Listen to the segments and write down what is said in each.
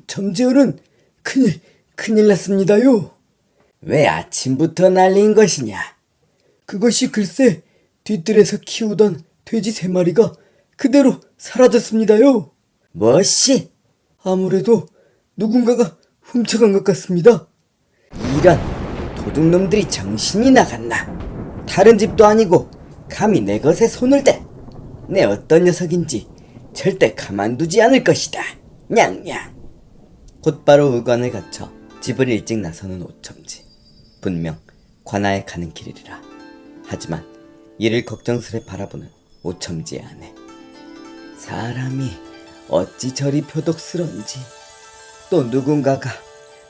점지어른, 큰일 났습니다요. 왜 아침부터 날린 것이냐? 그것이 글쎄 뒤뜰에서 키우던 돼지 3마리가 그대로 사라졌습니다요. 뭐시? 아무래도 누군가가 훔쳐간 것 같습니다. 이런 도둑놈들이 정신이 나갔나? 다른 집도 아니고 감히 내 것에 손을 대. 내 어떤 녀석인지 절대 가만두지 않을 것이다. 냥냥. 곧바로 의관에 갇혀 집을 일찍 나서는 오첨지. 분명 관아에 가는 길이라. 하지만 이를 걱정스레 바라보는 오첨지의 아내. 사람이 어찌 저리 표독스러운지. 또 누군가가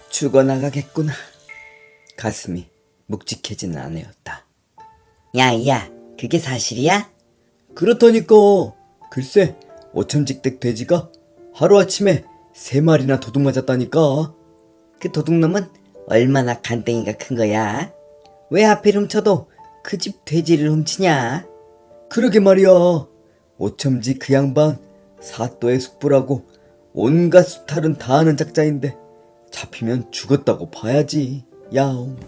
죽어나가겠구나. 가슴이 묵직해지는 아내였다. 야, 그게 사실이야? 그렇다니까. 글쎄 오첨지댁 돼지가 하루아침에 3마리나 도둑 맞았다니까. 그 도둑놈은 얼마나 간땡이가 큰 거야? 왜 하필 훔쳐도 그 집 돼지를 훔치냐? 그러게 말이야. 오첨지 그 양반 사또의 숙부라고 온갖 수탈은 다 하는 작자인데 잡히면 죽었다고 봐야지. 야옹.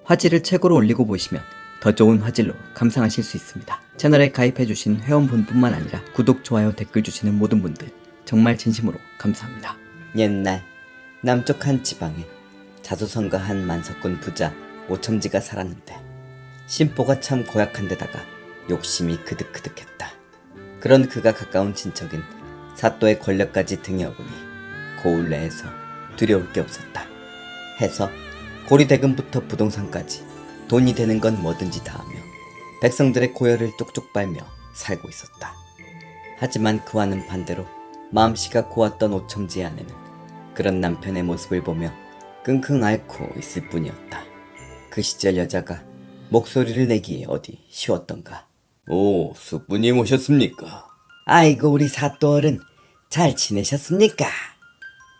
화질을 최고로 올리고 보시면 더 좋은 화질로 감상하실 수 있습니다. 채널에 가입해주신 회원분뿐만 아니라 구독, 좋아요, 댓글 주시는 모든 분들 정말 진심으로 감사합니다. 옛날 남쪽 한 지방에 자수성가한 만석군 부자 오첨지가 살았는데 심보가 참 고약한 데다가 욕심이 그득그득했다. 그런 그가 가까운 친척인 사또의 권력까지 등에 업으니 고을 내에서 두려울 게 없었다. 해서 고리대금부터 부동산까지 돈이 되는 건 뭐든지 다 하며 백성들의 고열을 뚝뚝 빨며 살고 있었다. 하지만 그와는 반대로 마음씨가 고왔던 오첨지의 아내는 그런 남편의 모습을 보며 끙끙 앓고 있을 뿐이었다. 그 시절 여자가 목소리를 내기에 어디 쉬웠던가. 오, 숙부님 오셨습니까? 아이고 우리 사또 어른 잘 지내셨습니까?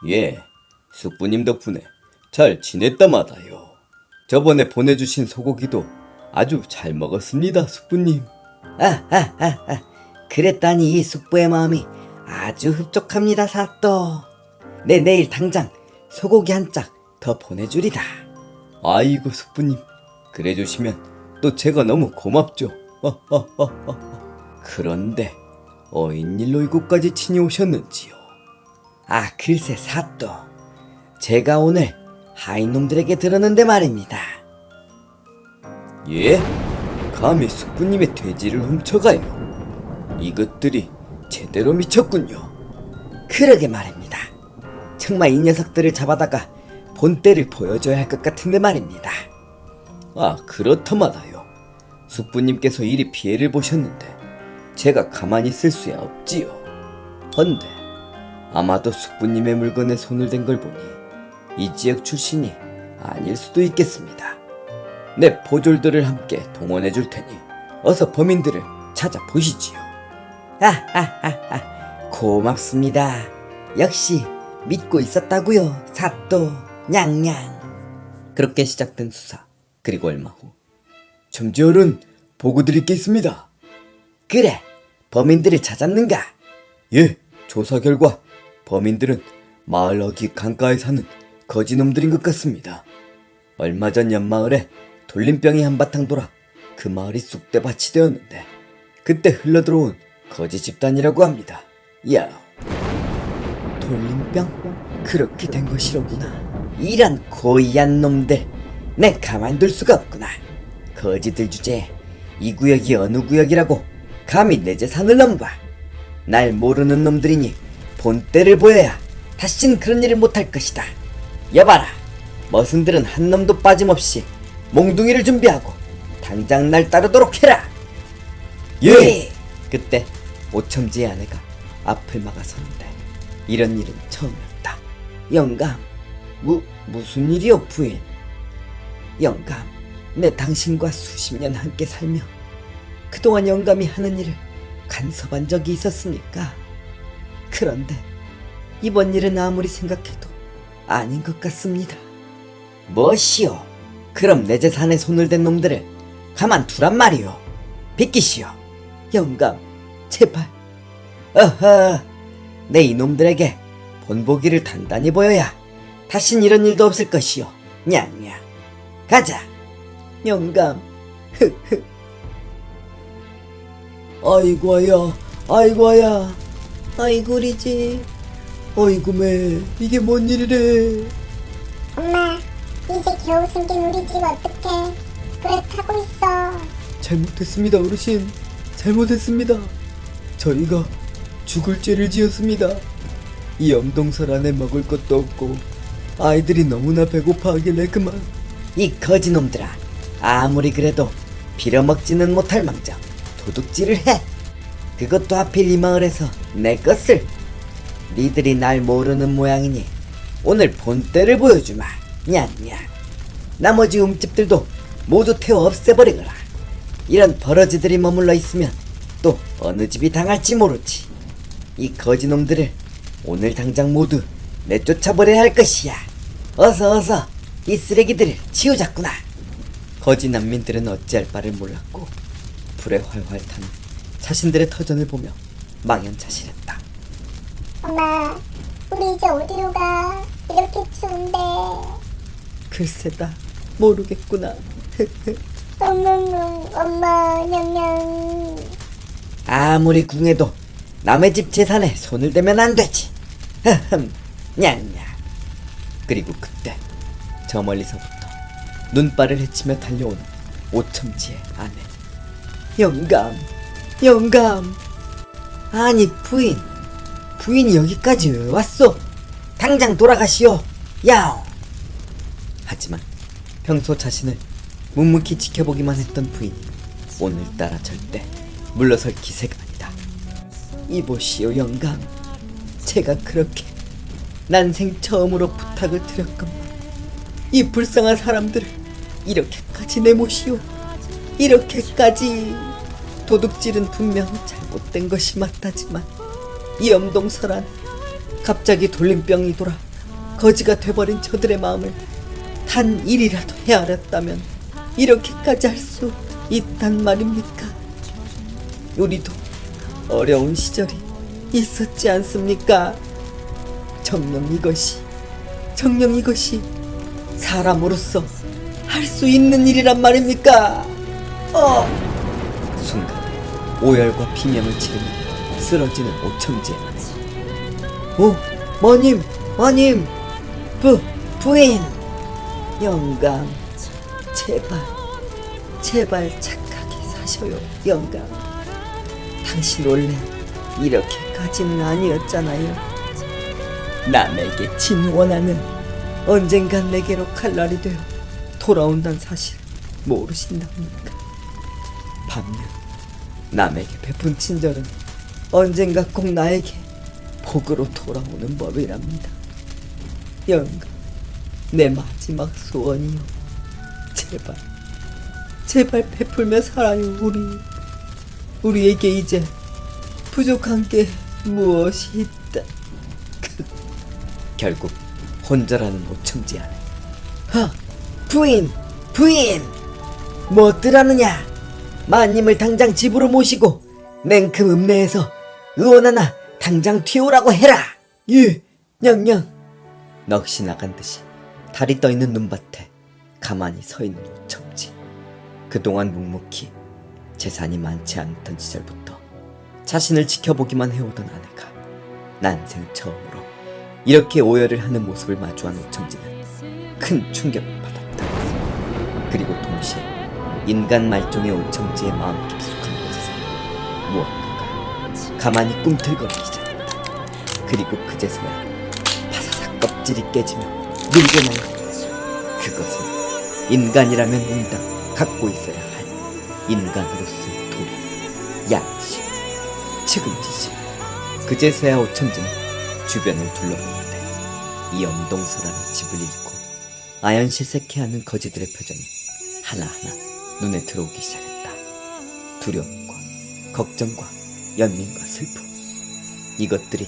예, 숙부님 덕분에 잘 지냈다마다요. 저번에 보내주신 소고기도 아주 잘 먹었습니다, 숙부님. 그랬다니 이 숙부의 마음이 아주 흡족합니다, 사또. 내 내일 당장 소고기 한 짝 더 보내주리다. 아이고 숙부님, 그래주시면 또 제가 너무 고맙죠. 그런데 어인일로 이곳까지 친히 오셨는지요? 글쎄 사또, 제가 오늘 하인놈들에게 들었는데 말입니다. 예? 감히 숙부님의 돼지를 훔쳐가요? 이것들이 제대로 미쳤군요. 그러게 말입니다. 정말 이 녀석들을 잡아다가 본때를 보여줘야 할 것 같은데 말입니다. 그렇다마다요. 숙부님께서 이리 피해를 보셨는데 제가 가만히 있을 수야 없지요. 헌데 아마도 숙부님의 물건에 손을 댄 걸 보니 이 지역 출신이 아닐 수도 있겠습니다. 내 보졸들을 함께 동원해 줄 테니 어서 범인들을 찾아보시지요. 고맙습니다. 역시 믿고 있었다고요, 사또. 냥냥. 그렇게 시작된 수사. 그리고 얼마 후 점지어른 보고 드릴 게 있습니다. 그래, 범인들을 찾았는가? 예, 조사 결과 범인들은 마을 어귀 강가에 사는 거지놈들인 것 같습니다. 얼마 전 옆마을에 돌림병이 한바탕 돌아 그 마을이 쑥대밭이 되었는데 그때 흘러들어온 거지 집단이라고 합니다. 야, 돌림병? 그렇게 된 것이로구나. 이런 고의한 놈들, 내 가만둘 수가 없구나. 거지들 주제에 이 구역이 어느 구역이라고 감히 내 재산을 넘봐. 날 모르는 놈들이니 본때를 보여야 다신 그런 일을 못할 것이다. 여봐라, 머슴들은 한 놈도 빠짐없이 몽둥이를 준비하고 당장 날 따르도록 해라. 예! 그때 오첨지의 아내가 앞을 막아서는데 이런 일은 처음이었다. 영감, 무슨 일이요, 부인? 영감, 내 당신과 수십 년 함께 살며 그동안 영감이 하는 일을 간섭한 적이 있었으니까. 그런데 이번 일은 아무리 생각해도 아닌 것 같습니다. 뭐시오? 그럼 내 재산에 손을 댄 놈들을 가만두란 말이오. 비키시오. 영감, 제발. 내 이놈들에게 본보기를 단단히 보여야 다신 이런 일도 없을 것이오. 냥냥. 가자. 영감. 아이고야, 아이고야, 아이고 리지. 어이구 매, 이게 뭔 일이래. 엄마, 이제 겨우 생긴 우리 집 어떡해. 불에 타고 있어. 잘못했습니다, 어르신. 잘못했습니다. 저희가 죽을 죄를 지었습니다. 이 염동설 안에 먹을 것도 없고 아이들이 너무나 배고파하길래 그만. 이 거지놈들아, 아무리 그래도 빌어먹지는 못할 망정 도둑질을 해. 그것도 하필 이 마을에서 내 것을. 니들이 날 모르는 모양이니 오늘 본때를 보여주마. 냥냥. 나머지 움집들도 모두 태워 없애버리거라. 이런 버러지들이 머물러 있으면 또 어느 집이 당할지 모르지. 이 거지놈들을 오늘 당장 모두 내쫓아버려야 할 것이야. 어서 이 쓰레기들을 치우자꾸나. 거지 난민들은 어찌할 바를 몰랐고 불에 활활 타는 자신들의 터전을 보며 망연자실했다. 엄마, 우리 이제 어디로 가? 이렇게 추운데. 글쎄다, 모르겠구나. 엄마, 냥냥. 아무리 궁해도 남의 집 재산에 손을 대면 안 되지. 냥냥. 그리고 그때 저 멀리서부터 눈발을 헤치며 달려오는 오첨지의 아내. 영감, 영감. 아니 부인이 여기까지 왜 왔어? 당장 돌아가시오. 야옹. 하지만 평소 자신을 묵묵히 지켜보기만 했던 부인이 오늘따라 절대 물러설 기세가 아니다. 이보시오 영감, 제가 그렇게 난생 처음으로 부탁을 드렸건만 이 불쌍한 사람들을 이렇게까지 내모시오. 이렇게까지. 도둑질은 분명 잘못된 것이 맞다지만 이 염동설 안에 갑자기 돌림병이 돌아 거지가 돼버린 저들의 마음을 단 일이라도 헤아렸다면 이렇게까지 할 수 있단 말입니까? 우리도 어려운 시절이 있었지 않습니까? 정녕 이것이 사람으로서 할 수 있는 일이란 말입니까? 순간 오열과 비명을 지르며 쓰러지는 오첨지의 아내. 마님, 부인. 영감, 제발 착하게 사셔요, 영감. 당신 원래 이렇게까지는 아니었잖아요. 남에게 진 원한은 언젠간 내게로 칼날이 되어 돌아온다는 사실 모르신답니까? 반면 남에게 베푼 친절은 언젠가 꼭 나에게 복으로 돌아오는 법이랍니다. 영감, 내 마지막 소원이요. 제발 베풀며 살아요. 우리에게 이제 부족한 게 무엇이 있다. 결국 혼자라는 오첨지 안에. 부인! 뭐뜨라느냐? 마님을 당장 집으로 모시고 냉큼 읍내에서 의원 하나 당장 튀어오라고 해라. 예, 냥냥. 넋이 나간 듯이 달이 떠있는 눈밭에 가만히 서 있는 오첨지. 그동안 묵묵히 재산이 많지 않던 시절부터 자신을 지켜보기만 해오던 아내가 난생 처음으로 이렇게 오열을 하는 모습을 마주한 오첨지는 큰 충격을 받았다. 그리고 동시에 인간 말종의 오첨지의 마음 깊숙한 곳에서 무언가가 가만히 꿈틀거리기 시작했다. 그리고 그제서야 바사삭 껍질이 깨지며 밀려나는 그것은 인간이라면 응당 갖고 있어야 할 인간으로서의 도리, 양심, 책임지심. 그제서야 오첨지는 주변을 둘러보는데 이 염동설 안의 집을 잃고 아연실색해하는 거지들의 표정이 하나하나 눈에 들어오기 시작했다. 두려움과 걱정과 연민과 슬픔, 이것들이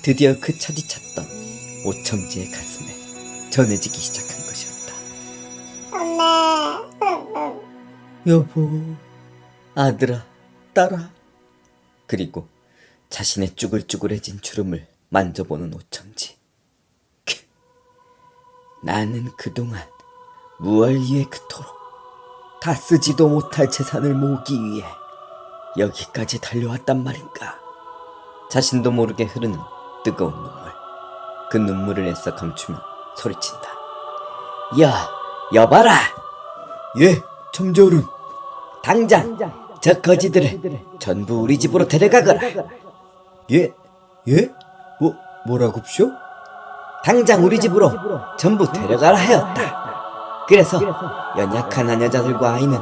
드디어 그 차디찼던 오첨지의 가슴에 전해지기 시작한 것이었다. 엄마. 여보, 아들아, 딸아. 그리고 자신의 쭈글쭈글해진 주름을 만져보는 오천지. 나는 그동안 무얼 위해 그토록 다 쓰지도 못할 재산을 모으기 위해 여기까지 달려왔단 말인가. 자신도 모르게 흐르는 뜨거운 눈물. 그 눈물을 애써 감추며 소리친다. 여봐라. 예, 첨저어른. 당장 저 거지들을 전부 우리 집으로 데려가거라. 예? 뭐라고쇼? 당장 우리 집으로 전부 데려가라 하였다. 그래서 연약한 아녀자들과 아이는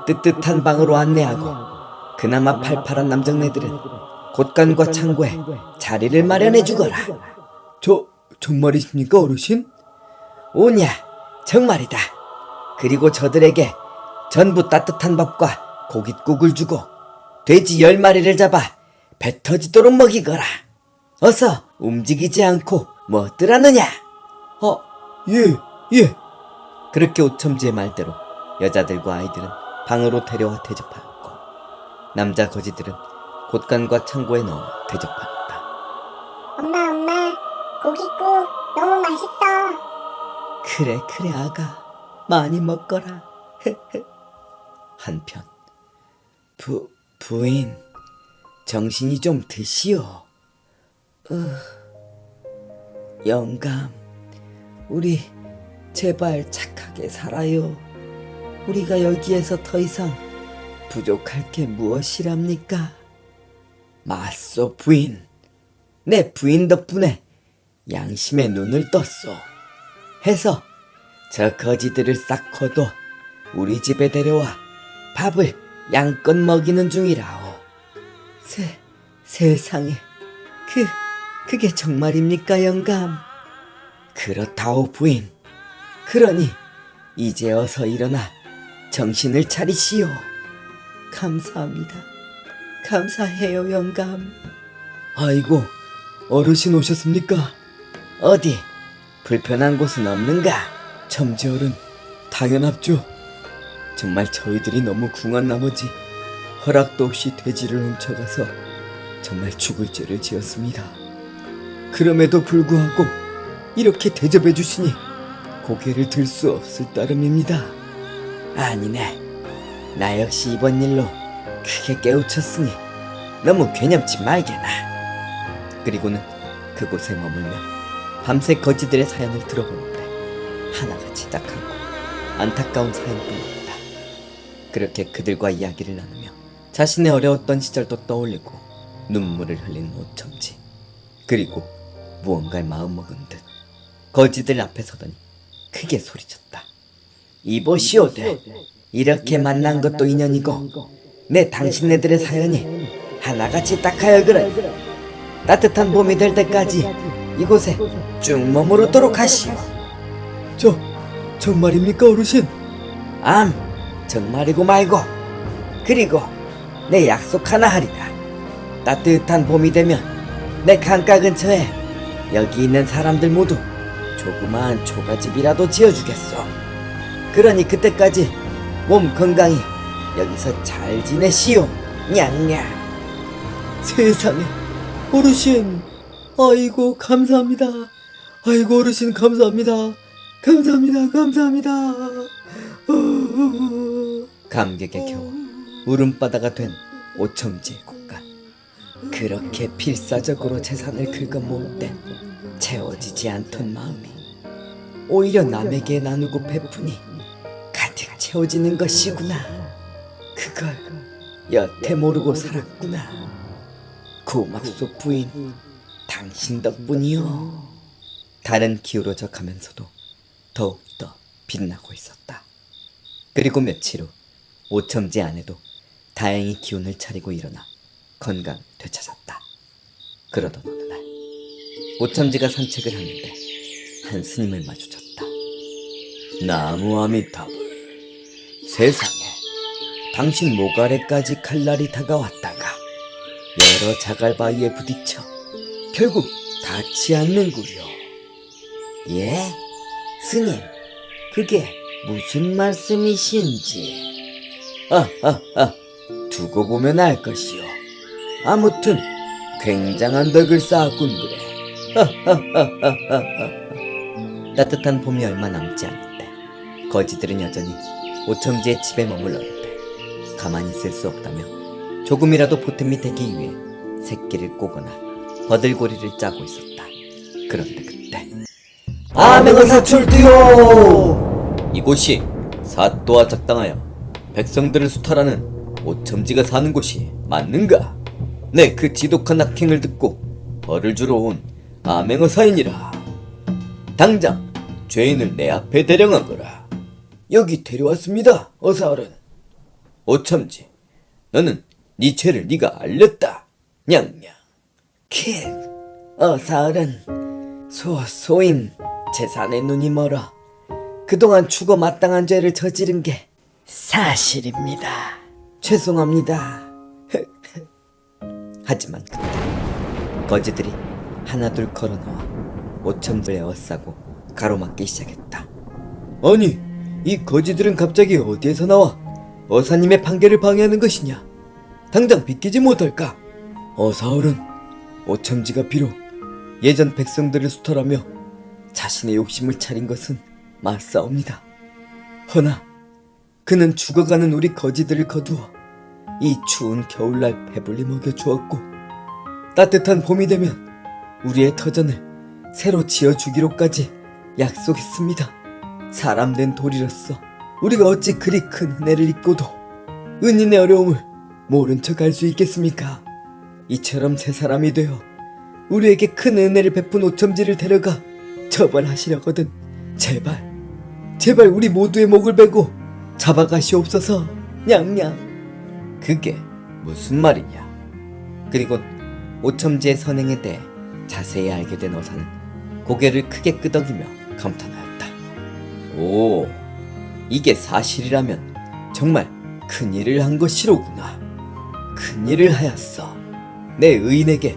뜨뜻한 방으로 안내하고 그나마 팔팔한 남정네들은 곳간과 창고에 자리를 마련해 주거라. 정말이십니까, 어르신? 오냐, 정말이다. 그리고 저들에게 전부 따뜻한 밥과 고깃국을 주고 돼지 10마리를 잡아 배 터지도록 먹이거라. 어서 움직이지 않고 뭐더라느냐? 예. 그렇게 오첨지의 말대로 여자들과 아이들은 방으로 데려와 대접하였고 남자 거지들은 곳간과 창고에 넣어 대접하였다. 엄마, 고깃국 너무 맛있어. 그래 아가, 많이 먹거라. 한편 부인, 정신이 좀 드시오. 영감, 우리 제발 착하게 살아요. 우리가 여기에서 더 이상 부족할 게 무엇이랍니까? 맞소, 부인. 내 부인 덕분에 양심의 눈을 떴소. 해서 저 거지들을 싹 거둬 우리 집에 데려와 밥을 양껏 먹이는 중이라오. 세상에, 그게 정말입니까, 영감? 그렇다오, 부인. 그러니 이제 어서 일어나 정신을 차리시오. 감사합니다. 감사해요, 영감. 아이고, 어르신 오셨습니까? 어디 불편한 곳은 없는가? 첨지어른, 당연합죠. 정말 저희들이 너무 궁한 나머지 허락도 없이 돼지를 훔쳐가서 정말 죽을 죄를 지었습니다. 그럼에도 불구하고 이렇게 대접해 주시니 고개를 들 수 없을 따름입니다. 아니네, 나 역시 이번 일로 크게 깨우쳤으니 너무 괴념치 말게나. 그리고는 그곳에 머물며 밤새 거지들의 사연을 들어보는데 하나같이 딱하고 안타까운 사연뿐이었다. 그렇게 그들과 이야기를 나누며 자신의 어려웠던 시절도 떠올리고 눈물을 흘리는 오첨지. 그리고 무언가에 마음먹은 듯 거지들 앞에 서더니 크게 소리쳤다. 이보시오들, 이렇게 만난 것도 인연이고 내 당신네들의 사연이 하나같이 딱하여 그래. 따뜻한 봄이 될 때까지 이곳에 쭉 머무르도록 하시오. 정말입니까, 어르신? 정말이고 말고. 그리고 내 약속 하나 하리라. 따뜻한 봄이 되면 내 강가 근처에 여기 있는 사람들 모두 조그마한 초가집이라도 지어주겠소. 그러니 그때까지 몸 건강히 여기서 잘 지내시오. 냥냥. 세상에, 어르신, 아이고 감사합니다. 아이고 어르신, 감사합니다. 감사합니다. 감격에 겨워 울음바다가 된 오첨지의 곳간. 그렇게 필사적으로 재산을 긁어모을 땐 채워지지 않던 마음이 오히려 남에게 나누고 베푸니 가득 채워지는 것이구나. 그걸 여태 모르고 살았구나. 고맙소, 부인. 당신 덕분이요. 다른 기후로 가면서도 더욱더 빛나고 있었다. 그리고 며칠 후 오첨지 아내도 다행히 기운을 차리고 일어나 건강 되찾았다. 그러던 어느 날 오첨지가 산책을 하는데 한 스님을 마주쳤다. 나무 아미타불. 세상에, 당신 모가래까지 칼날이 다가왔다가 여러 자갈바위에 부딪혀 결국 닿지 않는구려. 예? 스님, 그게 무슨 말씀이신지. 두고 보면 알 것이요. 아무튼 굉장한 덕을 쌓았군 그래. 따뜻한 봄이 얼마 남지 않은데 거지들은 여전히 오첨지의 집에 머물렀는데 가만히 있을 수 없다며 조금이라도 보탬이 되기 위해 새끼를 꼬거나 버들고리를 짜고 있었다. 그런데 그때 아맹어사 출두요! 이곳이 사또와 작당하여 백성들을 수탈하는 오첨지가 사는 곳이 맞는가? 내 그 지독한 악행을 듣고 벌을 주러 온 아맹어사이니라. 당장 죄인을 내 앞에 대령하거라. 여기 데려왔습니다, 어사어른. 오첨지, 너는 네 죄를 네가 알렸다. 냥냥. 킥, 어사어른. 소임, 재산의 눈이 멀어 그동안 죽어 마땅한 죄를 저지른 게 사실입니다. 죄송합니다. 하지만 그때 거지들이 하나둘 걸어나와 오첨지를 에워싸고 가로막기 시작했다. 아니, 이 거지들은 갑자기 어디에서 나와 어사님의 판결을 방해하는 것이냐? 당장 비키지 못할까? 어사어른, 오첨지가 비록 예전 백성들을 수탈하며 자신의 욕심을 차린 것은 맞사옵니다. 허나 그는 죽어가는 우리 거지들을 거두어 이 추운 겨울날 배불리 먹여주었고 따뜻한 봄이 되면 우리의 터전을 새로 지어주기로까지 약속했습니다. 사람 된 도리로서 우리가 어찌 그리 큰 은혜를 잊고도 은인의 어려움을 모른 척 할 수 있겠습니까? 이처럼 새 사람이 되어 우리에게 큰 은혜를 베푼 오첨지를 데려가 처벌하시려거든 제발 우리 모두의 목을 베고 잡아가시옵소서. 냥냥. 그게 무슨 말이냐? 그리고 오첨지의 선행에 대해 자세히 알게 된 어사는 고개를 크게 끄덕이며 감탄하였다. 오, 이게 사실이라면 정말 큰일을 한 것이로구나. 큰일을 하였어. 내 의인에게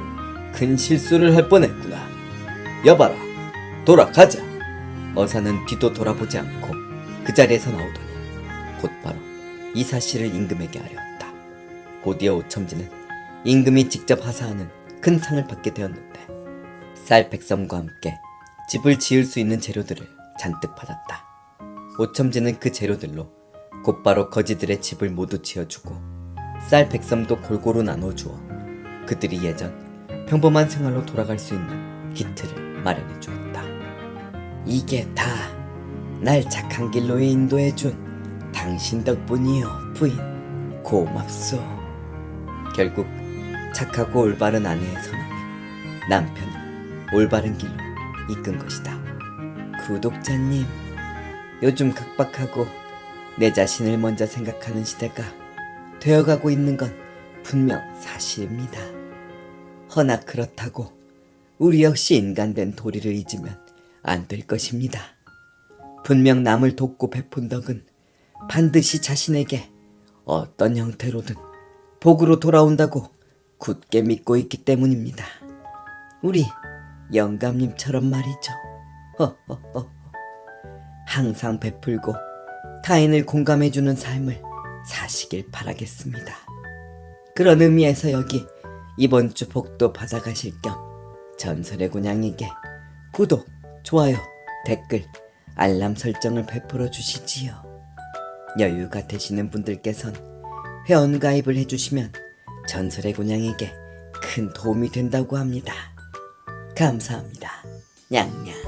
큰 실수를 할 뻔했구나. 여봐라, 돌아가자. 어사는 뒤도 돌아보지 않고 그 자리에서 나오더니 곧바로 이 사실을 임금에게 아뢰었다. 곧이어 오첨지는 임금이 직접 하사하는 큰 상을 받게 되었는데 쌀 백섬과 함께 집을 지을 수 있는 재료들을 잔뜩 받았다. 오첨지는 그 재료들로 곧바로 거지들의 집을 모두 지어주고 쌀 백섬도 골고루 나눠주어 그들이 예전 평범한 생활로 돌아갈 수 있는 기틀을 마련해 주었다. 이게 다 날 착한 길로 인도해준 당신 덕분이요, 부인. 고맙소. 결국 착하고 올바른 아내의 선함이 남편을 올바른 길로 이끈 것이다. 구독자님, 요즘 각박하고 내 자신을 먼저 생각하는 시대가 되어가고 있는 건 분명 사실입니다. 허나 그렇다고 우리 역시 인간된 도리를 잊으면 안 될 것입니다. 분명 남을 돕고 베푼 덕은 반드시 자신에게 어떤 형태로든 복으로 돌아온다고 굳게 믿고 있기 때문입니다. 우리 영감님처럼 말이죠. 항상 베풀고 타인을 공감해주는 삶을 사시길 바라겠습니다. 그런 의미에서 여기 이번 주 복도 받아가실 겸 전설의 곤양에게 구독, 좋아요, 댓글, 알람 설정을 베풀어 주시지요. 여유가 되시는 분들께선 회원 가입을 해주시면 전설의 곤양에게 큰 도움이 된다고 합니다. 감사합니다. 냥냥.